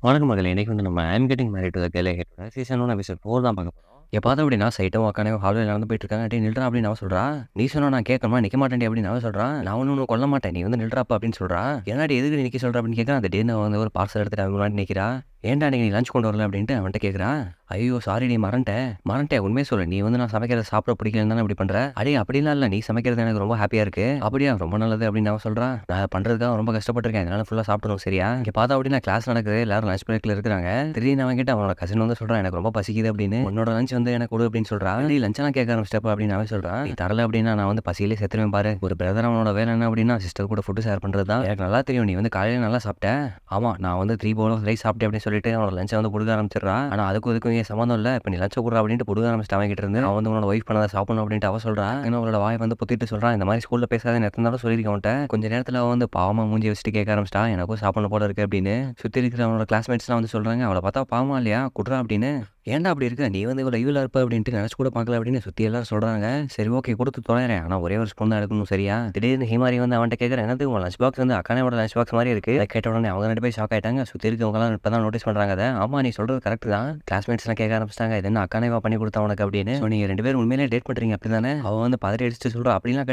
வணக்கம் மகளே! இன்னைக்கு வந்து நம்ம I am getting married to the girl I ஹேட்டோட சீசன் 1 எபிசோட் 4 தான் பார்க்க போறோம். எப்ப அப்படின்னா சைட்டும் உக்காந்து ஹால்வேல நடந்து போயிட்டு இருக்காங்க. "டேய் நில்றா" அப்படின்னு அவ சொல்றா. "நீ சொன்னா நான் கேட்கணுமா? நிக்க மாட்டேன்டி" அப்படின்னு அவன் சொல்றான். "நான் ஒண்ணும் உன்ன கொல்ல மாட்டேன். நீ வந்து நில்றாப்பா" அப்படின்னு சொல்றா. "என்னடி எதுக்கு நிக்க சொல்ற?" அப்படின்னு கேட்கறான். திடீர்னு வந்து ஒரு பார்சல் எடுத்துட்டு அவன் முன்னாடி நிக்கிறா. "ஏன்டா இன்னைக்கு நீ லஞ்ச் கொண்டு வரல?" அப்படின்ட்டு அவன்ட்ட கேட்கறா. "ஐயோ! சாரிடி மறந்துட்டேன். உண்மைய சொல்லு. நீ வந்து நான் சமைக்கிறத சாப்பிட பிடிக்கலன்னு தானே இப்படி பண்ற?" "அடேய் அப்படிலாம் இல்ல. நீ சமைக்கிறது எனக்கு ரொம்ப ஹேப்பியா இருக்கு." "அப்படியா? ரொம்ப நல்லது" அப்படின்னு அவன் சொல்றான். "நான் பண்றதுக்காக ரொம்ப கஷ்டப்பட்டுருக்கேன். இதனால ஃபுல்லா சாப்பிடணும் சரியா?" இங்க பார்த்தா அப்படின்னா கிளாஸ் நடக்குது. எல்லாரும் லஞ்ச் பிரேக்ல இருக்கிறாங்க. திடீர்னு அவன்கிட்ட அவனோட கசின் வந்து சொல்றான், "எனக்கு ரொம்ப பசிக்குது" அப்படின்னு. "உன்னோட லஞ்ச் வந்து எனக்கு குடு" அப்படின்னு சொல்றா. "டேய் லஞ்செல்லாம் கேட்க ஆரம்பிச்சிட்டப்பா" அப்படின்னு அவன் சொல்றான். "நீ தரல அப்படின்னா நான் வந்து பசியிலே செத்துருவேன் பாரு. ஒரு பிரதர் அவனோட வேலை என்ன அப்படின்னா சிஸ்டர் கூட ஃபுட் ஷேர் பண்றது தான். எனக்கு நல்லா தெரியும். நீ வந்து காலையில நல்லா சாப்பிட்ட. ஆமா நான் வந்து 3 பவுல் ஆஃப் ரைஸ் சாப்பிட்டேன்" அப்படின்னு சொல்லிட்டு அவனோட லஞ்சை வந்து புடுங்க ஆரம்பிச்சிடுறான். ஆனா அதுக்கும் ஏன் சம்மந்தம் இல்ல. இப்ப நீ லஞ்ச குடுறா அப்படின்ட்டு புடுங்க ஆரம்பிச்சிட்டு அவன் கிட்ட இருந்து. அவன் வந்து உன்னோட ஒய்ஃப் பண்ணத சாப்பிடணும் அப்படின்ட்டு அவ சொல்றா. இன்னும் அவளோட வாயை வந்து பொத்திட்டு சொல்றான். இந்த மாதிரி ஸ்கூல்ல பேசாதன்னு எத்தனை தடவை சொல்லியிருக்கேன் உன்ட்ட. கொஞ்ச நேரத்துல அவ வந்து பாவமா மூஞ்சி வச்சுட்டு கேட்க ஆரம்பிச்சிட்டா. எனக்கும் சாப்பிடணும் போல இருக்கு அப்படின்னு. சுத்தி இருக்கிற அவனோட கிளாஸ்மேட்ஸ்லாம் வந்து சொல்றாங்க. அவளை பார்த்தா பாவமா இல்லையா? குட்றா அப்படின்னு. "ஏன்டா அப்படி இருக்க? நீ வந்து இவ்வளோ ஈவிலா இருப்ப அப்படின்ட்டு நினைச்சு கூட பார்க்கல" அப்படின்னு சுத்தி எல்லாரும் சொல்றாங்க. சரி ஓகே குடுத்து தொலைறேன். ஆனா ஒரே ஒரு ஸ்பூன் தான் எடுக்கணும் சரியா? திடீர்னு ஹிமாரி வந்து அவன்ட்ட கேட்கறா. "என்னது உன் லஞ்ச் பாக்ஸ் வந்து அக்கானோட லஞ்ச் பாக்ஸ் மாதிரி இருக்கு." அத கேட்ட உடனே அவங்க 2 பேரும் ஷாக் ஆயிட்டாங்க. சுத்தி இருக்கவங்கலாம் இப்பதான் நோட்டீஸ் பண்றாங்க அத. "ஆமா நீ சொல்றது கரெக்ட் தான்." கிளாஸ்மேட்ஸ்லாம் கேட்க ஆரம்பிச்சிட்டாங்க. "இது என்ன அக்கானேவா பண்ணி கொடுத்தா உனக்கு?" அப்படின்னு. "ஸோ நீங்க 2 பேரும் உண்மையிலேயே டேட் பண்றீங்க அப்படிதானே?" அவ வந்து பதறி அடிச்சுட்டு சொல்றா. அப்படிலாம்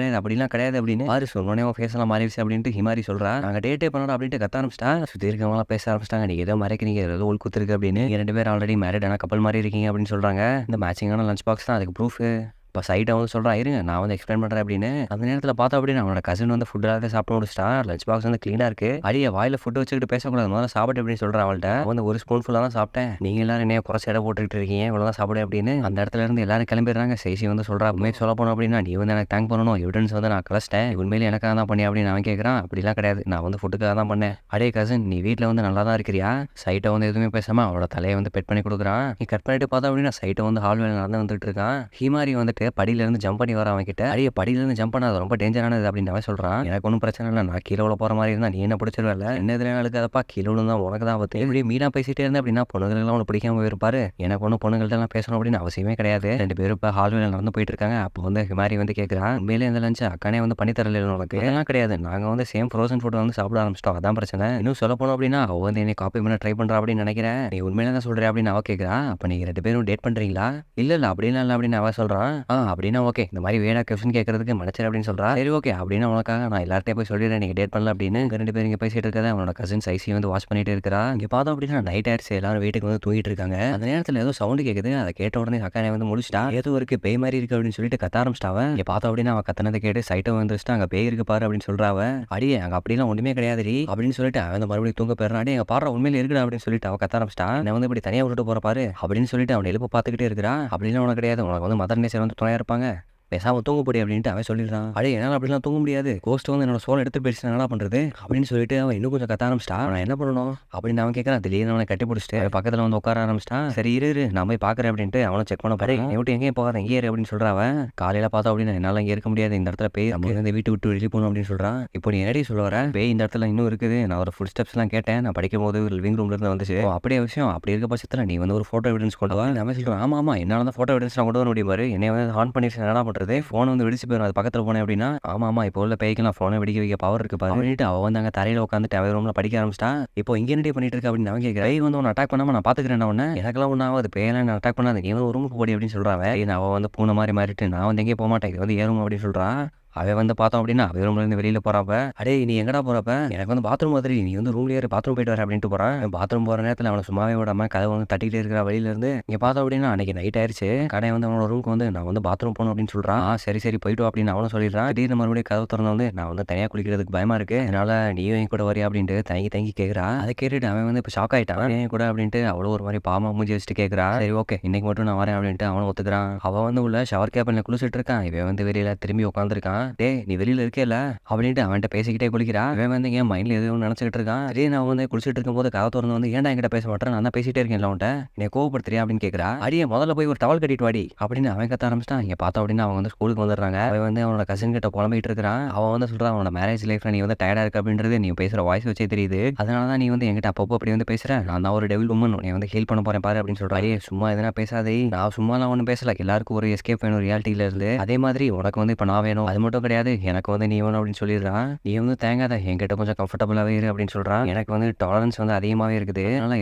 கிடையாது" அப்படின்னு. "பாரு சொன்னோனே உன் ஃபேஸ் எல்லாம் மாறிடுச்சு" அப்படின்ட்டு ஹிமாரி சொல்றா. "நாங்க டேட்டே பண்ணோம்" அப்படின்ட்டு கத்த ஆரம்பிச்சிட்டா. சுத்தி இருக்கவங்கலாம் பேச ஆரம்பிச்சிட்டாங்க. "நீங்க ஏதோ மறைக்கிறீங்க. ஏதோ உள்குத்து இருக்கு" அப்படின்னு. "நீங்க 2 பேரும் ஆல்ரெடி மேரிட் ஆன கப்பல் மாதிரி இருக்கீங்க" அப்படின்னு சொல்றாங்க. இந்த மேட்சிங்கான லஞ்ச் பாக்ஸ் தான் அதுக்கு ப்ரூஃப். இப்போ சைட்டா வந்து சொல்றான், "இருங்க நான் வந்து எக்ஸ்பிளைன் பண்றேன்" அப்படின்னு. அந்த நேரத்துல பார்த்தோம் அப்படின்னா அவனோட கசின் வந்து ஃபுட் எல்லாத்தையும் சாப்பிட்டு முடிச்சிட்டான். லஞ்ச் பாக்ஸ் வந்து கிளீனா இருக்கு. "அடியே வாயில ஃபுட் வச்சுக்கிட்டு பேசக்கூடாது. முதல்ல சாப்பிடு" அப்படின்னு சொல்றான் அவள்ட்ட. அவ வந்து "ஒரு ஸ்பூன் ஃபுல்லா தான் சாப்பிட்டேன். நீங்க எல்லாரும் என்னைய குறைச்சு எடை போட்டுக்கிட்டு இருக்கீங்க. இவ்வளவுதான் சாப்பிடு" அப்படின்னு. அந்த இடத்துல இருந்து எல்லாரும் கிளம்பிடுறாங்க. சேசி வந்து சொல்றா, "உண்மையை சொல்ல போனோம் அப்படின்னா நீ வந்து எனக்கு தேங்க் பண்ணணும். எவிடன்ஸ் வந்து நான் கலைச்சிட்டேன். உண்மையிலே எனக்காக தான் பண்ணியா" அப்படின்னு அவன் கேட்கறான். "அப்படிலாம் கிடையாது. நான் வந்து ஃபுட்டுக்காக தான் பண்ணேன்." "அடே கசின் நீ வீட்ல வந்து நல்லா தான் இருக்கிறியா?" சைட்டை வந்து எதுவுமே பேசாம அவளோட தலையை வந்து பெட் பண்ணி கொடுக்குறான். நீ கட் பண்ணிட்டு பார்த்தா அப்படின்னா சைட்டை வந்து ஹால்வேல நடந்து வந்துட்டு இருக்கான். ஹிமாரி வந்துட்டு படியில இருந்து ஜம்ப் பண்ணி வர அவன் கிட்ட. "அடியே படியில இருந்து ஜம்ப் பண்ணாத ரொம்ப டேஞ்சரானது" அப்படின்னு அவன் சொல்றான். "எனக்கு ஒன்றும் பிரச்சனை இல்லை. நான் கீழே விழ போற மாதிரி இருந்தா நீ என்ன பிடிச்சிருவல. என்ன இதுல அழுக்காதப்பா. கீழே விழுந்தா உனக்கு தான் ஆபத்து." இப்படி மீனா பேசிட்டே இருந்தேன் அப்படின்னா பொண்ணுங்களெல்லாம் உனக்கு பிடிக்காம போயிருப்பாரு. எனக்கு ஒன்றும் பொண்ணுங்கள்ட்ட எல்லாம் பேசணும் அப்படின்னு அவசியமே கிடையாது. 2 பேரும் இப்போ ஹால்வேல நடந்து போயிட்டு இருக்காங்க. அப்போ வந்து ஹிமாரி வந்து கேட்கறான், "உண்மையிலே இந்த லஞ்ச் அக்கானே வந்து பண்ணி தரல உனக்கு?" "அதெல்லாம் கிடையாது. நாங்க வந்து சேம் ஃப்ரோசன் ஃபுட் வந்து சாப்பிட ஆரம்பிச்சிட்டோம். அதான் பிரச்சனை. இன்னும் சொல்ல போனோம் அப்படின்னா அவ வந்து என்னை காப்பி பண்ண ட்ரை பண்றா அப்படின்னு நினைக்கிறேன். நீ உண்மையிலே தான் சொல்றியா?" அப்படின்னு அவ கேட்கறா. "அப்ப நீங்க 2 பேரும் டேட் பண்றீங்களா?" "இல்ல அப்படிலாம் இல்ல" அப்படின்னு அவ சொல்றான். அப்படின்னா ஓகே. இந்த மாதிரி வேணா கொஸ்டின் கேட்கறதுக்கு மன்னிச்சிரு" அப்படின்னு சொல்றா. "சரி ஓகே. அப்படின்னா உனக்காக நான் எல்லார்ட்டையும் போய் சொல்லிடுறேன் நீங்க டேட் பண்ணல அப்படின்னு." இங்க 2 பேரும் இங்க பேசிட்டு இருக்கறத அவனோட கசின்ஸ் ஐசி வந்து வாட்ச் பண்ணிட்டு இருக்கறா. இங்க பார்த்தோம் அப்படின்னா நைட் ஆயிடுச்சு. எல்லாரும் வீட்டுக்கு வந்து தூங்கிட்டு இருக்காங்க. அந்த நேரத்துல ஏதோ சவுண்ட் கேக்குது. அதை கேட்ட உடனே அக்கானே வந்து முடிச்சிட்டா. "ஏதோ இருக்கு பேய் மாதிரி இருக்கு" அப்படின்னு சொல்லிட்டு கத்த ஆரம்பிச்சிட்டா அவ. இங்க பார்த்தோம் அப்படின்னா அவ கத்தனதை கேட்டு சைட்டை வந்துருச்சுட்டு "அங்க பேய் இருக்கு பாரு" அப்படின்னு சொல்றா அவ. "அடியே அங்க அப்படிலாம் ஒண்ணுமே கிடையாதுடி" அப்படின்னு சொல்லிட்டு அவன் வந்து மறுபடியும் தூங்க போயிடுறான். "அடே அங்க பாரு உண்மையில இருக்குடா" அப்படின்னு சொல்லிட்டு அவ கத்த ஆரம்பிச்சிட்டா. "என்ன வந்து இப்படி தனியா விட்டுட்டு போற பாரு" அப்படின்னு சொல்லிட்டு அவனை எழுப்ப பார்த்துக்கிட்டே இருக்கிறா. "அப்படிலாம் உனக்கு கிடையாது. உனக்கு வந்து மதர் நேச்சர் வந்து துணையா இருப்பாங்க. பேசாம தூங்க போடி" அப்படின்ட்டு அவன் சொல்லிடுறான். "அடே என்னால அப்படிலாம் தூங்க முடியாது. கோஸ்ட் வந்து என்னோட சோல் எடுத்து போயிடுச்சு. என்னடா பண்றது?" அப்படின்னு சொல்லிட்டு அவன் இன்னும் கொஞ்சம் கத்த ஆரம்பிச்சிட்டா. "நான் என்ன பண்ணணும்?" அப்படின்னு அவன் கேட்கறான். திடீர்னு அவனை கட்டி பிடிச்சிட்டு அவன் பக்கத்துல வந்து உட்கார ஆரம்பிச்சிட்டான். "சரி இரு நான் போய் பார்க்கறேன்" அப்படின்ட்டு அவனும் செக் பண்ண போறேன். "நீ விட்டு எங்கேயும் போகாத இங்கே இரு" அப்படின்னு சொல்றான் அவன். காலையில பார்த்தோம் அப்படின்னா என்னால இங்க இருக்க முடியாது. இந்த இடத்துல பேய் நம்ம இந்த வீட்டு விட்டு வெளியே போகணும் அப்படின்னு சொல்றான். "இப்போ நீ என்னடி சொல்ல வர? பேய் இந்த இடத்துல இன்னும் இருக்குது. நான் ஒரு ஃபுட் ஸ்டெப்ஸ் எல்லாம் கேட்டேன். நான் படிக்கும்போது லிவிங் ரூம்ல இருந்து வந்துச்சு. "ஓ அப்படியே விஷயம். அப்படி இருக்க பட்சத்துல நீ வந்து ஒரு போட்டோ எவிடன்ஸ் கொண்டு வா." அவன் சொல்றான். "ஆமா என்னால தான் போட்டோ எவிடன்ஸ் நான் கொண்டு வர முடியும் பாரு. என்னைய வந்து ஆன் பண்ணிட்டு என்னடா பண்றது? போன் வந்து வெடிச்சு போயிடும். அது பக்கத்துல போனேன் அப்படின்னா." "ஆமா இப்போ உள்ள பேய்க்கெல்லாம் போனை வெடிக்க வைக்க பவர் இருக்கு பாரு" அப்படின்ட்டு அவ வந்து அங்க தரையில உட்காந்துட்டு அவன் ரூம்ல படிக்க ஆரம்பிச்சிட்டா. "இப்போ இங்க என்னடி பண்ணிட்டு இருக்க?" அப்படின்னு அவன் கேட்கிறேன். "பேய் வந்து உன்னை அட்டாக் பண்ணாம நான் பாத்துக்கிறேன் உன்னை. எனக்கெல்லாம் ஒன்றும் ஆகாது. பேயெல்லாம் என்ன அட்டாக் பண்ணாது. நீ வந்து ஒரு ரூமுக்கு போடி" அப்படின்னு சொல்றான் அவன். அவ வந்து பூனை மாதிரி மாறிட்டு நான் வந்து எங்கேயும் போக மாட்டேன். இது வந்து ஏன் ரூம் அப்படின்னு சொல்றான். அவன் வந்து பார்த்தோம் அப்படின்னா அவன் ரூம்ல இருந்து வெளியில போறப்ப, "அடேய் நீ எங்கடா போறப்ப? எனக்கு வந்து பாத்ரூம் மாதிரி நீ வந்து ரூம்லயே இரு. பாத்ரூம் போயிட்டு வர" அப்படின்ட்டு போறான். பாத்ரூம் போற நேரத்துல அவனை சும்மாவே விடாம கதவை வந்து தட்டிக்கிட்டே இருக்கிற வெளியில இருந்து. இங்க பார்த்தோம் அப்படின்னா அன்னைக்கு நைட் ஆயிருச்சு. கடை வந்து அவனோட ரூமுக்கு வந்து நான் வந்து பாத்ரூம் போகணும் அப்படின்னு சொல்றான். சரி போயிட்டு வா" அப்படின்னு அவனும் சொல்லிடுறான். திடீர்னு மறுபடியும் கதவு திறந்து வந்து, "நான் வந்து தனியா குளிக்கிறதுக்கு பயமா இருக்கு. அதனால நீயும் என் கூட வரியா?" அப்படின்ட்டு தயங்கி கேட்கறா. அதை கேட்டுட்டு அவன் வந்து இப்ப ஷாக் ஆயிட்டான். "ஏன் கூட?" அப்படின்ட்டு அவளும் ஒரு மாதிரி பாவமா மூஞ்சி வச்சுட்டு கேட்கறா. "சரி ஓகே இன்னைக்கு மட்டும் நான் வரேன்" அப்படின்ட்டு அவனும் ஒத்துக்கிறான். அவ வந்து உள்ள ஷவர் கேபின்ல குளிச்சிட்டு இருக்கான். இவன் வந்து வெளியில திரும்பி உட்காந்துருக்கான். "டேய் நீ வெளியில இருக்கேல்ல" அப்படின்ட்டு அவன்கிட்ட பேசிக்கிட்டே குளிக்கிறா. இவன் வந்து என் மைண்ட்ல எதுவும் நினைச்சிட்டு இருக்கான். திடீர்னு அவன் வந்து குளிச்சிட்டு இருக்கும்போது கதவை திறந்து வந்து, "ஏன்டா என்கிட்ட பேச மாட்டேன்? நான் தான் பேசிட்டே இருக்கேன்ல உன்கிட்ட. என்னை கோவப்படுத்துறியா?" அப்படின்னு கேட்கறா. "அடியே முதல்ல போய் ஒரு டவல் கட்டிட்டு வாடி" அப்படின்னு அவன் கத்த ஆரம்பிச்சிட்டான். இங்க பார்த்தோம் அப்படின்னா அவன் வந்து ஸ்கூலுக்கு வந்துடுறாங்க. அவன் வந்து அவனோட கசின் கிட்ட புலம்பிட்டு இருக்கிறான். அவன் வந்து சொல்றான், "அவனோட மேரேஜ் லைஃப்ல நீ வந்து டயர்டா இருக்கு அப்படின்றது நீ பேசுற வாய்ஸ் வச்சே தெரியுது. அதனால தான் நீ வந்து என்கிட்ட அப்பப்போ அப்படி வந்து பேசுற. நான் தான் ஒரு டெவில் உமன். உன்னை வந்து ஹீல் பண்ண போறேன் பாரு" அப்படின்னு சொல்றான். "அடே சும்மா எதனா பேசாதே. நான் சும்மாலாம் ஒன்றும் பேசல. எல்லாருக்கும் ஒரு எஸ்கேப் வேணும் ரியாலிட்டியில இருந்து. அதே மாதிரி உனக்கு வந்து இப்போ நான் வேணும். அது மட்டும் மட்டும் கிடையாது, எனக்கு வந்து நீ வேணும் அப்படின்னு சொல்லிடுறான். நீ வந்து தேங்காத, என்கிட்ட கொஞ்சம் கம்ஃபர்டபுளாவே இரு அப்படின்னு சொல்றான். எனக்கு வந்து டாலரன்ஸ் வந்து அதிகமாவே இருக்குது. அதனால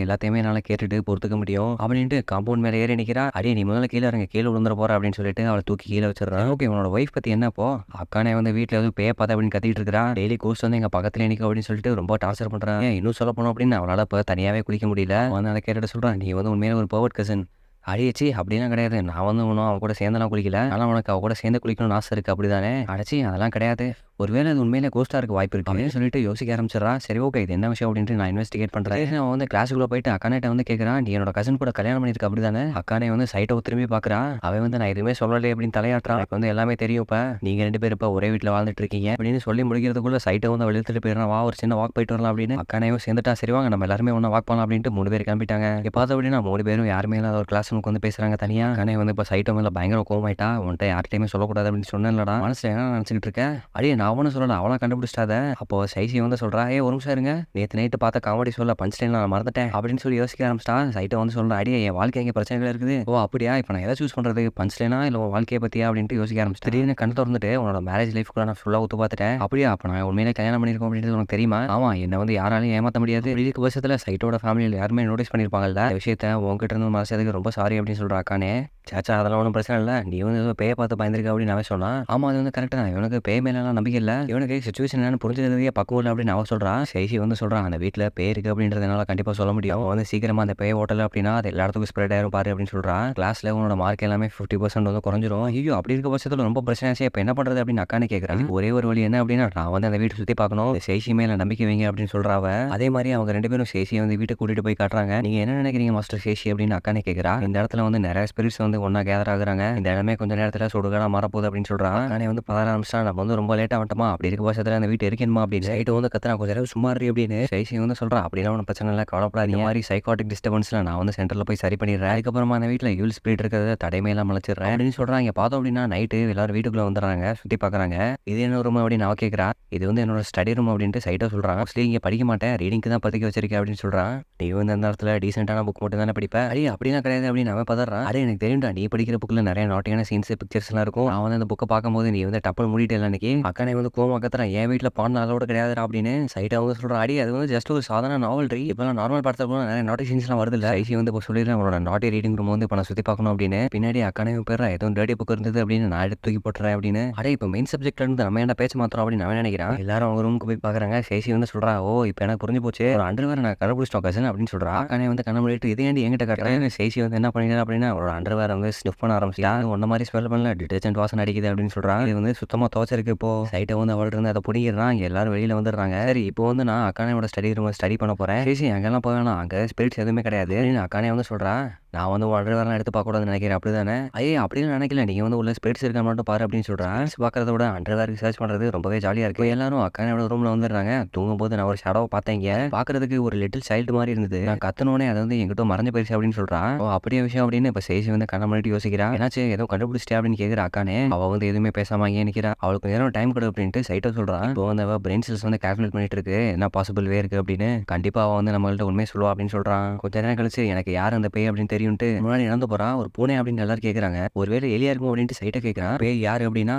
எல்லாத்தையுமே என்னால கேட்டுட்டு பொறுத்துக்க முடியும் அப்படின்ட்டு காம்பவுண்ட் மேல ஏறி நிக்கிறா. அடே நீ முதல்ல கீழ இறங்கு, கீழ விழுந்துற போற அப்படின்னு சொல்லிட்டு அவளை தூக்கி கீழ வச்சிடுறான். ஓகே, உன்னோட ஒய்ஃப் பத்தி என்ன இப்போ? அக்கானே வந்து வீட்டுல எதுவும் பேய பார்த்த அப்படின்னு கத்திட்டு இருக்கிறா. டெய்லி கோஸ்ட் வந்து எங்க பக்கத்துல நிக்க அப்படின்னு சொல்லிட்டு ரொம்ப டார்ச்சர் பண்றான். ஏன் இன்னும் சொல்ல போனோம் அப்படின்னு அவளால இப்ப தனியாவே குளிக்க முடியல. வந்து அதை கேட்டுட்டு சொல்றான், நீ வந்து உண்மையில ஒரு பர்வர்ட் கசின். அடியச்சி அப்படிலாம் கிடையாது, நான் வந்து ஒன்றும் அவ கூட சேர்ந்தெல்லாம் குளிக்கல. ஆனால் உனக்கு அவ கூட சேர்ந்து குளிக்கணும்னு ஆசை இருக்கு அப்படிதானே? அடைச்சி அதெல்லாம் கிடையாது. ஒருவேளை அது உண்மையிலே கோஸ்டா இருக்க வாய்ப்பு இருக்கு அப்படின்னு சொல்லிட்டு யோசிக்க ஆரம்பிச்சிடறா. சரி ஓகே, இது என்ன விஷயம் அப்படின்ட்டு நான் இன்வெஸ்டிகேட் பண்றேன். அவன் வந்து கிளாஸுக்குள்ள போயிட்டு அக்கானேட்ட வந்து கேட்கறான், நீ என்னோட கசின் கூட கல்யாணம் பண்ணிருக்க அப்படிதானே? அக்கானே வந்து சைட்டை திரும்பி பாக்குறா. அவன் வந்து நான் எதுவுமே சொல்லலை அப்படின்னு தலையாட்டுறான். எனக்கு வந்து எல்லாமே தெரியும், இப்ப நீங்க 2 பேரும் இப்ப ஒரே வீட்டுல வாழ்ந்துட்டு இருக்கீங்க அப்படின்னு சொல்லி முடிக்கிறதுக்குள்ள சைட்டை வந்து வெளியிட்டு போயிடுறான். வா ஒரு சின்ன வாக் போயிட்டு வரலாம் அப்படின்னு. அக்கானையும் சேர்ந்துட்டா. சரி வாங்க நம்ம எல்லாருமே ஒண்ணா வாக் பண்ணலாம் அப்படின்ட்டு 3 பேர் கிளம்பிட்டாங்க. இப்ப பார்த்தா அப்படின்னா 3 பேரும் யாருமே இல்லாத ஒரு கிளாஸ் ரூமுக்கு வந்து பேசுறாங்க தனியா. அக்கானே வந்து இப்ப சைட்டை மேல பயங்கர கோவமாயிட்டா. உன்ட்ட யார்கிட்டயுமே சொல்லக்கூடாது அப்படின்னு சொன்னேன்லடா, மனசுல என்ன நினைச்சிட்டு இருக்க? அடியே நான் ஒன்னும் சொல்லல, அவளா கண்டுபிடிச்சிட்டாத. அப்போ சைசி வந்து சொல்றா, ஏ ஒரு நிமிஷம் இருங்க, நேற்று நைட்டு பார்த்த காமெடி சொல்ல பஞ்ச் லைன் நான் மறந்துட்டேன் அப்படின்னு சொல்லி யோசிக்க ஆரம்பிச்சிட்டா. சைட்டை வந்து சொல்றா, அடியே என் வாழ்க்கை எங்க பிரச்சனைகள் இருக்குது. ஓ அப்படியா, இப்போ நான் எதை சூஸ் பண்றது, பஞ்ச் லைனா இல்லை உன் வாழ்க்கையை பத்தியா அப்படின்ட்டு யோசிக்க ஆரம்பிச்சு. திடீர்னு கண்ணு திறந்துட்டு உன்னோட மேரேஜ் லைஃப் கூட நான் ஃபுல்லாக ஒத்து பார்த்துட்டேன். அப்படியா, அப்போ நான் உண்மையிலே கல்யாணம் பண்ணியிருக்கோம் அப்படின்றது உனக்கு தெரியுமா? ஆமா, என்ன வந்து யாராலையும் ஏமாற்ற முடியாது. இதுக்கு வருஷத்துல சைட்டோட ஃபேமிலியில் யாருமே நோட்டீஸ் பண்ணியிருப்பாங்கல்ல இந்த விஷயத்த, உங்ககிட்ட இருந்து மறைச்சதுக்கு ரொம்ப சாரி அப்படின்னு சொல்றா அக்கானே. சாச்சா அதெல்லாம் ஒன்றும் பிரச்சனை இல்லை, நீ வந்து ஏதோ பேயை பார்த்து பயந்துருக்க அப்படின்னு அவன் சொன்னான். ஆமா அது வந்து கரெக்ட் தான், இவனுக்கு பேய் மேலாம் நம்பிக்கை இல்லை, இவனுக்கு சுச்சுவேஷன் என்னன்னு புரிஞ்சதுக்கே பக்குவம் இல்லை அப்படின்னு அவன் சொல்றான். சைசி வந்து சொல்றான், அந்த வீட்டில் பேய் இருக்கு அப்படின்றதுனால கண்டிப்பாக சொல்ல முடியும். அவன் வந்து சீக்கிரமா அந்த பேய் ஹோட்டல் அப்படின்னா அது எல்லா இடத்துக்கும் ஸ்ப்ரெட் ஆயிரும் பாரு அப்படின்னு சொல்றான். கிளாஸ்ல உன்னோட மார்க் எல்லாமே 50% வந்து குறைஞ்சிரும். ஐயோ அப்படி இருக்க பட்சத்தில் ரொம்ப பிரச்சனை ஆச்சு, இப்போ என்ன பண்றது அப்படின்னு அக்கானே கேட்கறான். ஒரே ஒரு வழி என்ன அப்படின்னா, நான் வந்து அந்த வீட்டை சுற்றி பார்க்கணும், சைசி மேல நம்பிக்கை வைங்க அப்படின்னு சொல்றாவ. அதே மாதிரி அவங்க 2 பேரும் சேசியை வந்து வீட்டுக்கு கூட்டிட்டு போய் காட்டுறாங்க. நீங்க என்ன நினைக்கிறீங்க மாஸ்டர் சேசி அப்படின்னு அக்கானே கேட்கறா. இந்த இடத்துல வந்து நிறைய ஸ்பிரிட்ஸ் வந்து ஒன்னா கேதர் ஆகுறாங்க. இந்த இடமே கொஞ்ச நேரத்துல சுடுகாடா மாறப்போகுது அப்படின்னு சொல்றான். அக்கானே வந்து பதற ஆரம்பிச்சா, நம்ம வந்து ரொம்ப லேட்டா வந்துட்டோமா, அப்படி இருக்க பட்சத்துல அந்த வீட்டு இருக்கணுமா அப்படின்னு சைட்டு வந்து கத்துறான். கொஞ்சம் நேரம் சும்மா இரு அப்படின்னு சைசி வந்து சொல்றான். அப்படிலாம் ஒன்றும் பிரச்சனை இல்லை, கவலைப்படாதீங்க, இந்த மாதிரி சைக்காட்டிக் டிஸ்டர்பன்ஸ்ல நான் வந்து சென்டர்ல போய் சரி பண்ணிடுறேன். அதுக்கப்புறமா அந்த வீட்டில் யூல் ஸ்பிரிட் இருக்கிறத தடைமையெல்லாம் மலைச்சிடுறேன் அப்படின்னு சொல்றாங்க. பார்த்தோம் அப்படின்னா நைட்டு எல்லாரும் வீட்டுக்குள்ள வந்துடுறாங்க, சுத்தி பாக்குறாங்க. இது என்ன ரூம் அப்படின்னு அவ கேட்கறா. இது வந்து என்னோட ஸ்டடி ரூம் அப்படின்ட்டு சைட்டா சொல்றான். மோஸ்ட்லி இங்க படிக்க மாட்டேன், ரீடிங்க்கு தான் பத்திக்க வச்சிருக்கேன் அப்படின்னு சொல்றான். நீ வந்து அந்த இடத்துல டீசென்டான புக் மட்டும் தானே படிப்ப? அடி அப்படிலாம் கிடையாது அப்படின்னு அவன் பதறான். அடே எனக்கு தெரியும்டா, நீ படிக்கிற புக்ல நிறைய நாட்டியான சீன்ஸ் பிக்சர்ஸ் எல்லாம் இருக்கும். நான் வந்து அந்த புக்கை பார்க்கும்போது நீ வந்து டப்பல் மூடிட்டு இல்லை அன்னைக்கு. அக்கானே வந்து கோமா கத்துறான், என் வீட்டில் பான் அளவோட கிடையாதுடா அப்படின்னு. சைட்டா வந்து சொல்றான், அடி அது வந்து ஜஸ்ட் ஒரு சாதாரண நாவல் ரீ, இப்பெல்லாம் நார்மல் படத்துல கூட நிறைய நாட்டி சீன்ஸ்லாம் வருது இல்லை. சைசி வந்து இப்போ சொல்லிடுறேன், அவனோட நாட்டி ரீடிங் ரூம் வந்து இப்போ நான் சுற்றி பார்க்கணும் அப்படின்னு. பின்னாடி அக்கானே போயிடுறா, எதுவும் டேட்டி புக் இருந்தது அப்படின்னு நான் எடுத்து தூக்கி போட்டுறேன் அப்படின்னு. அடே இப்போ மெயின் சப்ஜெக்ட்ல இருந்து நம்ம என்ன பேச்சு மாத்திரம் அப்படின்னு நான் நினைக்கிறேன். எல்லாரும் அவங்க ரூமுக்கு போய் பார்க்குறாங்க. சைசி வந்து சொல்றா, ஓ இப்போ எனக்கு புரிஞ்சு போச்சு, ஒரு அண்டர்வேர் நான் கண்டுபிடிச்சிட்டோம் கசன் அப்படின்னு சொல்றா. அக்கானே வந்து கண்ண முடிட்டு இது ஏன்டி என்கிட்ட காட்டுறேன். சைசி வந்து என்ன பண்ணிடுறா அப்படின்னா, ஒரு அண்டர்வேர் வந்து ஸ்னிஃப் பண்ண ஆரம்பிச்சிட்டா. ஒன்ன மாதிரி ஸ்மெல் பண்ணல, டிடர்ஜென்ட் வாசனை அடிக்குது அப்படின்னு சொல்றான். இது வந்து சுத்தமா துவச்சிருக்கு. இப்போ சைட்டை வந்து அவள்கிட்ட இருந்து அதை பிடிக்கிறான். எல்லாரும் வெளியில வந்துடுறாங்க. சரி இப்போ வந்து நான் அக்கானோட ஸ்டடி ரூம் ஸ்டடி பண்ண போறேன். சரி அங்கெல்லாம் போவேனா, அங்க ஸ்பிரிட்ஸ் எதுவுமே கிடையாது அப்படின்னு அக்கானே வந்து சொல்றா. நான் வந்து அண்டர்வேர்லாம் எடுத்து பார்க்கக்கூடாதுன்னு நினைக்கிறேன் அப்படிதானே? ஐயே அப்படின்னு நினைக்கல, நீங்க வந்து உள்ள ஸ்பிரிட்ஸ் இருக்க மட்டும் பாரு அப்படின்னு சொல்றான். பார்க்கறத விட அண்டர்வேர் சர்ச் பண்றது ரொம்பவே ஜாலியா இருக்கு. எல்லாரும் அக்கானோட ரூம்ல வந்துடுறாங்க. தூங்கும் போது நான் ஒரு ஷேடோவை பார்த்தேங்க, பாக்குறதுக்கு ஒரு லிட்டில் சைல்டு மாதிரி இருந்தது. நான் கத்தனோடனே அதை வந்து எங்கிட்ட மறைஞ்சு போயிருச்சு அப்படின்னு சொல்றான். ஓ அப்படியே விஷயம் அப்படின்னு இப்ப சேசி வந்து கண்ண முன்னாடி யோசிக்கிறா. என்னாச்சு ஏதோ கண்டுபிடிச்சிட்டே அப்படின்னு கேட்கிற அக்கானே. அவ வந்து எதுவுமே பேசாம ஏன் நிக்கிறா, அவளுக்கு நேரம் டைம் கொடு அப்படின்ட்டு சைட்டை சொல்றான். இப்போ வந்து அவ பிரெயின் செல்ஸ் வந்து கால்குலேட் பண்ணிட்டு இருக்கு, என்ன பாசிபிள் வே இருக்கு அப்படின்னு. கண்டிப்பா அவ வந்து நம்மள்ட்ட உண்மையை சொல்லுவா அப்படின்னு சொல்றான். கொஞ்ச நேரம் கழிச்சு எனக்கு யார் அந்த பேய் அப்படின்னு தெரியும்ட்டு முன்னாடி நடந்து போறான். ஒரு பூனை அப்படின்னு எல்லாரும் கேட்கறாங்க. ஒருவேளை எலியா இருக்கும் அப்படின்ட்டு சைட்டை கேட்கறான். பேய் யாரு அப்படின்னா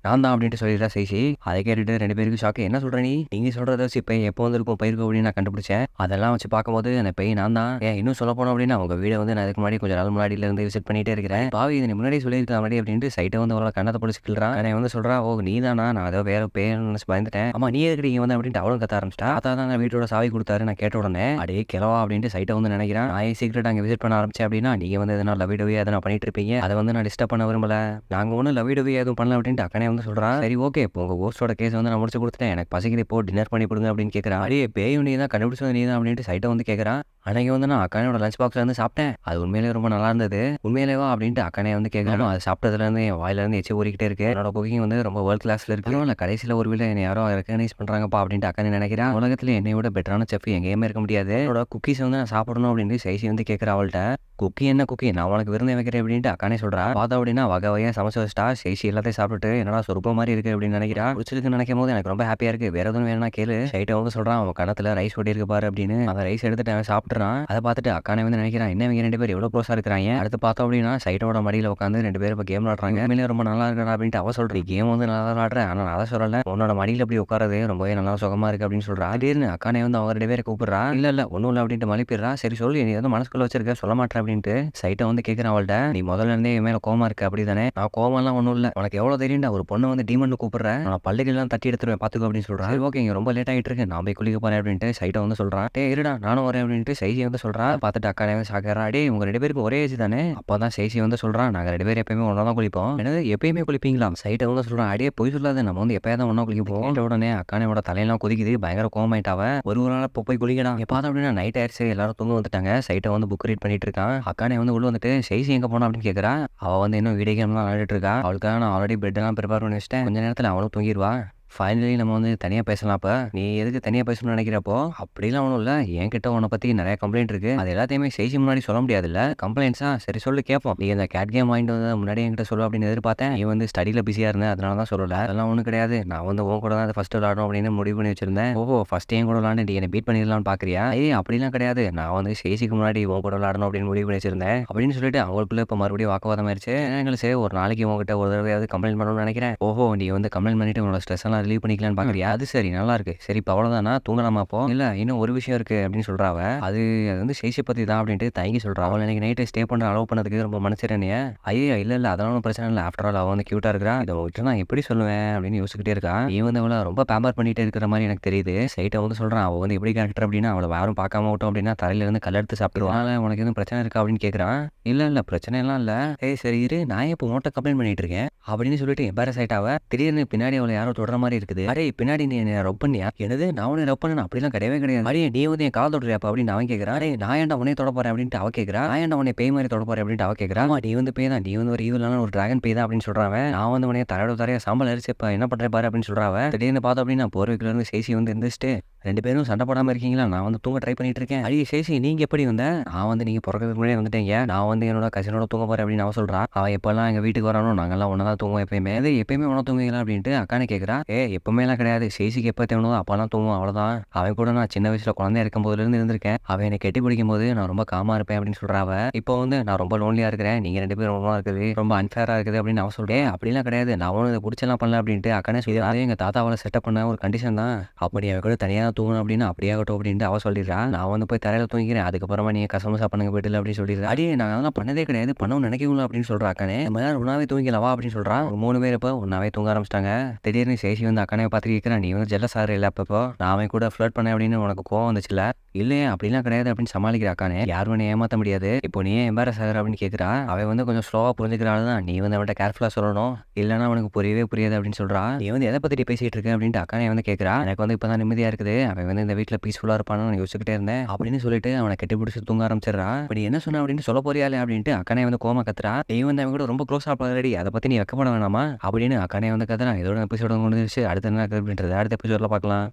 நான் தான் அப்படின்ட்டு சொல்லிடுறா சைசி. அதை கேட்டுட்டு 2 பேருக்கு ஷாக்கு. என்ன சொல்ற நீங்க சொல்றத வச்சு இப்போ எப்போ வந்திருக்கும் பயிருக்கு அப்படின்னு நான் கண்டுபிடிச்சேன். அதெல்லாம் வச்சு பார்க்கும்போது அந்த பேய் நான் தான். ஏன் இன்னும் சொல்ல போனோம் அப்படின்னா உங்க வீடை வந்து நான் இதுக்கு முன்னாடி கொஞ்சம் நாள் முன்னாடியில இருந்து விசிட் பண்ணிட்டே இருக்கிறேன். பாவி இதை முன்னாடி சொல்லியிருக்கலாம் அப்படி அப்படின்ட்டு சைட்டை வந்து அவளை கண்ணத்தை பிடிச்சிக்கிறான். நான் வந்து சொல்றா, ஓ நீ தானா, நான் ஏதோ வேற பேய்னு நினைச்சு பயந்துட்டேன். ஆமா நீ எதுக்கு இங்க வந்து அப்படின்ட்டு அவளும் கத்த ஆரம்பிச்சிட்டா. அதான் தான் வீட்டோட சாவி கொடுத்தாரு நான் கேட்ட உடனே. அடே கிளவா அப்படின்ட்டு சைட்டை வந்து நினைக்கிறான். நான் சீக்கிரட் அங்கே விசிட் பண்ண ஆரம்பிச்சேன் அப்படின்னா நீங்க வந்து எதனா லவிடவே எதனா பண்ணிட்டு இருப்பீங்க, அதை வந்து நான் டிஸ்டர்ப் பண்ண விரும்பல. நாங்க ஒன்றும் லவிடவே எதுவும் பண்ணல அப்படின்ட்டு அக்கனே வந்து சொல்றான். சரி ஓகே இப்போ உங்க கோஸ்டோட கேஸ் வந்து நான் முடிச்சு கொடுத்துட்டேன், எனக்கு பசிக்குது இப்போ டின்னர் பண்ணி கொடுங்க அப்படின்னு கேட்கறான். அடியே பேய் நீ தான் கண்டுபிடிச்சது நீ தான் அப்படின்ட்டு சைட்டை வந்து கேட்கறான். அன்னைக்கு வந்து நான் அக்கானோட லஞ்ச் பாக்ஸ்ல இருந்து சாப்பிட்டேன், அது உண்மையிலேயே ரொம்ப நல்லா இருந்தது. உண்மையிலேவா அப்படின்ட்டு அக்கானே வந்து கேட்கறான். அது சாப்பிட்டதுல இருந்து என் வாயில இருந்து எச்சி ஊறிக்கிட்டே இருக்கு. என்னோட குக்கிங் வந்து ரொம்ப வேர்ல்ட் கிளாஸ்ல இருக்கு. இல்லை கடைசியில் ஒரு வீட்டில் என்னை யாரோ ரெகனைஸ் பண்றாங்கப்பா அப்படின்ட்டு அக்கானே நினைக்கிறான். உலகத்துல என்னை விட பெட்டரான செஃப் எங்கேயுமே இருக்க முடியாது. என்னோட குக்கீஸ் வந்து நான் சாப்பிடணும் அப்படின்னு சைசி வந்து கேட்கற அவள்கிட்ட. குக்கி என்ன குக்கி, நான் உனக்கு விருந்து வைக்கிறேன் அப்படின்ட்டு அக்கானே சொல்றா. பார்த்தா அப்படின்னா வகை வகையா சமைச்சு வச்சிட்டா. சைசி எல்லாத்தையும் சாப்பிட்டுட்டு என்னடா சொருப்ப மாதிரி இருக்கு அப்படின்னு நினைக்கிறா. பிடிச்சிருக்குன்னு நினைக்கும் போது எனக்கு ரொம்ப ஹாப்பியா இருக்கு, வேற எதுவும் வேணா கேளு. சைட்டை வந்து சொல்றான், அவன் கணத்துல ரைஸ் ஓட்டி இருக்கு பாரு அப்படின்னு. அந்த ரைஸ் எடுத்துட்டு அவன் சாப்பிட்டு விட்டுறான். அதை பார்த்துட்டு அக்கானே வந்து நினைக்கிறான், என்ன இவங்க 2 பேரும் எவ்வளோ க்ளோஸா இருக்கிறாங்க. அடுத்து பார்த்தோம் அப்படின்னா சைட்டோட மடியில உட்காந்து 2 பேரும் இப்போ கேம் விளாடுறாங்க. உண்மையிலேயே ரொம்ப நல்லா இருக்கா அப்படின்ட்டு அவ சொல்றா. கேம் வந்து நல்லா விளாடுறேன், ஆனா நான் அதை சொல்லல. உன்னோட மடியில அப்படி உட்காரது ரொம்பவே நல்லா சுகமா இருக்கு அப்படின்னு சொல்றா. திடீர்னு அக்கானே வந்து அவங்க 2 பேரை கூப்பிடுறா. இல்ல ஒன்றும் இல்லை அப்படின்ட்டு மழுப்பிடுறா. சரி சொல்லு, நீ எதுவும் மனசுக்குள்ள வச்சிருக்க, சொல்ல மாட்டேன் அப்படின்ட்டு சைட்டை வந்து கேட்குறான் அவள்கிட்ட. நீ முதல்ல இருந்தே என் மேல கோவமா இருக்கு அப்படி தானே? நான் கோவம்லாம் ஒன்றும் இல்லை, உனக்கு எவ்வளோ தெரியும்டா, ஒரு பொண்ணு வந்து டீமன் கூப்பிடுறேன், நான் பல்லுகள்லாம் தட்டி எடுத்துருவேன் பார்த்துக்கோ அப்படின்னு சொல்றா. ஓகே, இங்க ரொம்ப லேட் ஆகிட்டு இருக்கு, நான் போய் குளிக்க போறேன் அப்படின்ட்டு சைட்டை வந்து சொல்றான். டே இருடா நானும் வரேன் அப்படின்ட்டு சைசி வந்து சொல்றா. பார்த்துட்டு அக்கானே வந்து சாக்கிறா. டே உங்க 2 பேருக்கு ஒரே ஏஜ் தானே? அப்பதான் சைசி வந்து சொல்றான், நாங்க 2 பேரும் எப்பயுமே ஒன்றா தான் குளிப்போம். என்னது எப்பயுமே குளிப்பீங்களா? சைட்டை வந்து சொல்றான். அடியே போய் சொல்லாத, நம்ம வந்து எப்பயாவது ஒன்றா குளிக்க போவோம். உடனே அக்கானோட தலையெல்லாம் கொதிக்குது, பயங்கர கோவமாயிட்டாவ. ஒரு நாள் போய் குளிக்கடா. பார்த்தா அப்படின்னா நைட் ஆயிடுச்சு, எல்லாரும் தூங்க வந்துட்டாங்க. சைட்டை வந்து புக் ரீட் பண்ணிட்டு இருக்கான். அக்கானே வந்து உள்ள வந்துட்டு சைசி எங்க போனா அப்படின்னு கேட்கறா. அவ வந்து இன்னும் வீடியோ கேம் தான் விளையாடிட்டு இருக்கா. அவளுக்காக நான் ஆல்ரெடி பெட் எல்லாம் ப்ரிப்பேர் பண்ணி வச்சிட்டேன், கொஞ்ச நேரத்தில் அவளும் தூங்கிடுவா. ஃபைனலி நம்ம வந்து தனியாக பேசலாம். அப்போ நீ எதுக்கு தனியாக பேசணும்னு நினைக்கிறப்போ? அப்படிலாம் ஒன்றும் இல்லை, என்கிட்ட உன்னை பற்றி நிறைய கம்ப்ளைண்ட் இருக்குது, அது எல்லாத்தையுமே செய்தி முன்னாடி சொல்ல முடியாதுல்ல. கம்ப்ளைண்ட்ஸா சரி சொல்லு கேட்போம். நீ இந்த கேட் கேம் வாங்கிட்டு வந்து முன்னாடி என்கிட்ட சொல்லு அப்படின்னு எதிர்பார்த்தேன். நீ வந்து ஸ்டடியில் பிஸியாக இருந்தேன், அதனால தான் சொல்லலை. அதெல்லாம் ஒன்றும் கிடையாது, நான் வந்து உன் கூட தான் அதை ஃபஸ்ட்டு விளாடணும் அப்படின்னு முடிவு பண்ணி வச்சிருந்தேன். ஓஹோ, ஃபஸ்ட்டு என் கூட விளாண்டு நீ என்னை பீட் பண்ணிடலாம்னு பார்க்குறியா? அப்படிலாம் கிடையாது, நான் வந்து சேசிக்கு முன்னாடி உன் கூட விளாடணும் அப்படின்னு முடிவு பண்ணி வச்சிருந்தேன் அப்படின்னு சொல்லிட்டு அவங்களுக்குள்ள இப்போ மறுபடியும் வாக்குவாதம் ஆயிடுச்சு. எங்களுக்கு சரி ஒரு நாளைக்கு உங்ககிட்ட ஒரு தடவையாவது கம்ப்ளைண்ட் பண்ணணும்னு நினைக்கிறேன். ஓஹோ, நீ வந்து கம்ப்ளைண்ட் பண்ணிட்டு உன்னோட ஸ்ட்ரெஸ் எல்லாம் ரிலீவ் பண்ணிக்கலான்னு பார்க்குறியா? அது சரி, நல்லா இருக்கு. சரி இப்போ அவ்வளோதானா, தூங்கலாமா? அப்போ இல்லை இன்னும் ஒரு விஷயம் இருக்கு அப்படின்னு சொல்றாவ. அது வந்து சேஷி பற்றி தான் அப்படின்ட்டு தயங்கி சொல்றா. அவள் எனக்கு நைட்டு ஸ்டே பண்ண அலோவ் பண்ணதுக்கு ரொம்ப மனசிறனையா. ஐயோ இல்லை அதெல்லாம் ஒன்றும் பிரச்சனை இல்லை, ஆஃப்டர் ஆல் அவள் வந்து க்யூட்டாக இருக்கிறா, இதை விட்டு நான் எப்படி சொல்லுவேன் அப்படின்னு யோசிச்சுக்கிட்டே இருக்கா. நீ வந்து அவளை ரொம்ப பேம்பர் பண்ணிட்டு இருக்கிற மாதிரி எனக்கு தெரியுது. சைட்டை வந்து சொல்கிறான், அவள் வந்து எப்படி கேரக்டர் அப்படின்னா அவளை யாரும் பார்க்காம விட்டோம் அப்படின்னா தரையிலேருந்து கல்லெடுத்து சாப்பிடுவான். அதனால் உனக்கு எதுவும் பிரச்சனை இருக்கா அப்படின்னு கேட்குறான். இல்லை பிரச்சனை எல்லாம் இல்லை. சரி இரு, நான் இப்போ உன்கிட்ட கம்ப்ளைண்ட் பண்ணிட்டு இருக்கேன் அப்படின்னு சொல்லிட்டு எம்பாரஸ் ஆயிட்டாவ. திடீர்னு பின்னாடி அவளை யாரோ தொடர மாதிரி இருக்குது. அரே பின்னாடி நீ என்ன ரப் பண்ணியா? எனது நான் உன்னை ரப் பண்ண அப்படிலாம் கிடையவே கிடையாது. அரே நீ வந்து என் கால் தொடுறியாப்பா அப்படின்னு அவன் கேட்குறான். அரே நான் ஏன்டா உன்னை தொட போறேன் அப்படின்ட்டு அவ கேட்குறா. நான் ஏன்டா உன்னை பேய் மாதிரி தொட போறேன் அப்படின்ட்டு அவ கேட்குறா. நீ வந்து பேய் தான், நீ வந்து ஒரு ஈவிலான ஒரு டிராகன் பேய் தான் அப்படின்னு சொல்றான். நான் வந்து உன்னை தரையா சாம்பல் அரிச்சு இப்போ என்ன பண்றேன் பாரு அப்படின்னு சொல்றாவ. திடீர்னு பார்த்தோம் அப்படின்னா போர்வைக்குள்ள இருந்து சேசி வந்து எந்திரிச்சிட்டு, 2 பேரும் சண்டை போடாமல் இருக்கீங்களா, நான் வந்து தூங்க ட்ரை பண்ணிட்டு இருக்கேன். அடி சேசி நீங்க எப்படி வந்த? நான் வந்து நீங்க பிறக்கிறதுக்கு முன்னாடியே வந்துட்டீங்க, நான் வந்து என்னோட கசினோட தூங்க போறேன் அப்படின்னு அவ சொல்றா. அவ எப்பெல்லாம் எங்க வீட்டுக்கு வரணும் நாங்கெல்லாம் ஒன்றா தான் தூங்குவோம் எப்பயுமே. அது எப்பயுமே ஒன்றா தூங்குவீங்களா அப்படின்ட்டு அக்கானே கேட்குறா. எப்பவுமே எல்லாம் கிடையாது, சேசிக்கு எப்போ தேவனோ அப்பெல்லாம் தூங்குவோம் அவ்வளோதான். அவன் கூட நான் சின்ன வயசுல குழந்தையா இருக்கும் போதுலேருந்து இருந்திருக்கேன். அவன் என்னை கெட்டி பிடிக்கும் போது நான் ரொம்ப காமா இருப்பேன் அப்படின்னு சொல்றாவ. இப்போ வந்து நான் ரொம்ப லோன்லியா இருக்கிறேன், நீங்க 2 பேரும் ரொம்ப இருக்குது, ரொம்ப அன்ஃபேரா இருக்குது அப்படின்னு அவ சொல்றேன். அப்படிலாம் கிடையாது, நான் ஒன்றும் இதை பிடிச்சலாம் பண்ணல அப்படின்ட்டு அக்கானே சொல்லி. அதே எங்க தாத்தாவால் செட்டப் பண்ண ஒரு கண்டிஷன் தான், அப்படி அவ கூட தனியாக தூங்கணும் அப்படின்னு அப்படியாகட்டும் அப்படின்ட்டு அவ சொல்லிடுறா. நான் வந்து போய் தரையில தூங்கிக்கிறேன், அதுக்கப்புறமா நீங்க கசமசா பண்ணுங்க போயிட்டு அப்படின்னு சொல்லிடுறேன். அடி நான் அதெல்லாம் பண்ணதே கிடையாது, பண்ணவும் நினைக்கல அப்படின்னு சொல்றா அக்கானே. நம்ம யாரும் ஒன்றாவே தூங்கிக்கலவா அப்படின்னு சொல்றான். 3 பேர் இப்போ ஒன்றாவே தூங்க ஆரம்பிச்சிட்டாங்க. திடீர்னு சேஷி வந்து அக்கானே பார்த்து கேட்குறேன், நீ வந்து ஜெல்லஸ் ஆகிற இல்லை அப்பப்போ நான் அவன் கூட ஃப்ளர்ட் பண்ணேன் அப்படின்னு உனக்கு கோவம் வந்துச்சுல? இல்லையே அப்படிலாம் கிடையாது அப்படின்னு சமாளிக்கிற அக்கானே. யாரும் ஏமாற்ற முடியாது, இப்போ நீ ஏன் எம்பாரஸ் ஆகிற அப்படின்னு கேட்குறா. அவன் வந்து கொஞ்சம் ஸ்லோவாக புரிஞ்சுக்கிறாள் தான், நீ வந்து அவன்கிட்ட கேர்ஃபுல்லாக சொல்லணும், இல்லைன்னா அவனுக்கு புரியவே புரியாது அப்படின்னு சொல்றா. நீ வந்து எதை பற்றி பேசிட்டு இருக்க அப்படின்ட்டு அக்கானே வந்து கேட்குறா. எனக்கு வந்து இப்போ தான் நிம்மதியாக இருக்குது, அவன் வந்து இந்த வீட்டில் பீஸ்ஃபுல்லாக இருப்பான்னு நான் யோசிச்சுக்கிட்டே இருந்தேன் அப்படின்னு சொல்லிட்டு அவனை கட்டி பிடிச்சி தூங்க ஆரம்பிச்சிடறா. இப்படி என்ன சொன்ன அப்படின்னு சொல்ல போறியாலே அப்படின்ட்டு அக்கானே வந்து கோமா கத்துறா. நீ வந்து அவன் கூட ரொம்ப க்ளோஸாக பழகடி, அதை பற்றி நீ வெக்கப்பட வேணாமா அப்படின்னு அக்கானே வந்து கத்துறா. இதோட எபிசோட முடிஞ்சிருச்சு, அடுத்த என்ன அப்படின்றது அடுத்த எபிசோடில் பார்க்கலாம்.